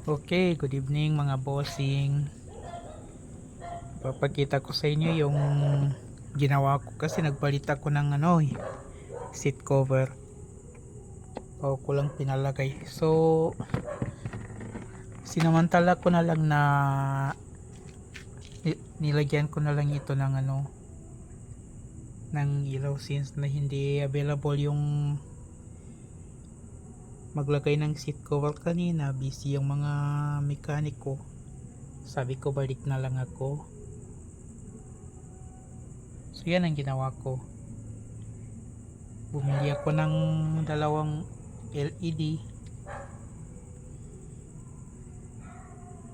Okay, good evening mga bossing. Papakita ko sa inyo yung ginawa ko kasi nagpalit ako ng seat cover. O ko lang pinalagay. So, sinamantala ko na lang na nilagyan ko na lang ito ng ng ilaw since na hindi available yung maglagay ng seat cover kanina. Busy yung mga mekaniko. Sabi ko balik na lang ako. So yan ang ginawa ko. Bumili ako ng dalawang LED.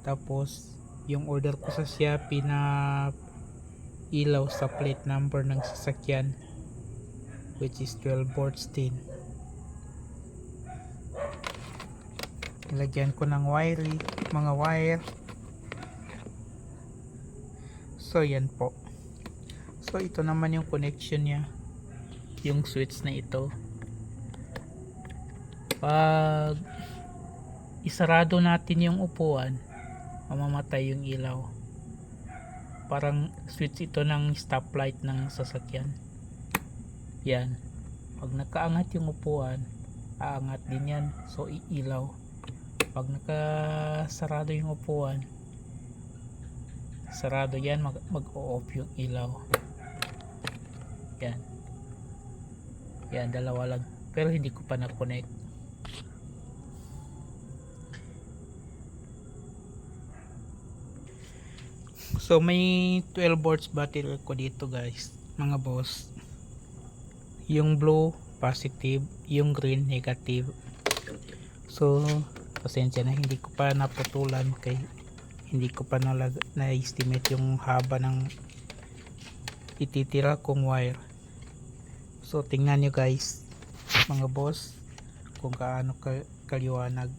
Tapos yung order ko sa Shopee na ilaw sa plate number ng sasakyan, which is 12 volts din. Nilagyan ko ng mga wire. So yan po. So ito naman yung connection niya, yung switch na ito. Pag isarado natin yung upuan, mamamatay yung ilaw. Parang switch ito ng stoplight ng sasakyan. Yan. Pag nakaangat yung upuan, aangat din yan. So iilaw. Pag nakasarado yung upuan, sarado yan, mag-o-off yung ilaw. Yan. Yan, dalawa lang. Pero hindi ko pa na-connect. So may 12 volts battery ko dito guys, mga boss. Yung blue positive, yung green negative. So pasensya na hindi ko pa naputulan kay hindi ko pa na-estimate yung haba ng ititira kong wire. So tingnan nyo guys, mga boss, kung kaano kaliwanag.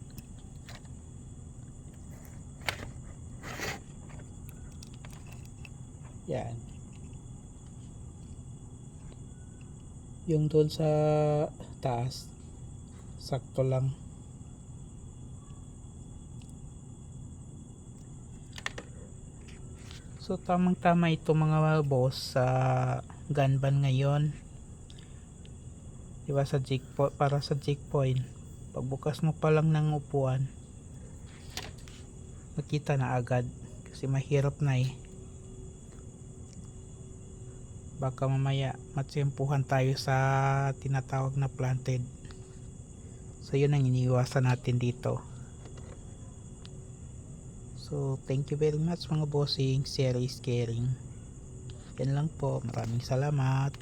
Yan. Yung doon sa taas, sakto lang. So tamang tama ito mga boss sa gunban ngayon. Diba sa checkpoint, para sa checkpoint, pagbukas mo pa lang ng upuan, makita na agad kasi mahirap na baka mamaya matsempuhan tayo sa tinatawag na planted. So yun ang iniiwasan natin dito. So thank you very much mga bossing. Share is caring. Yan lang po, maraming salamat.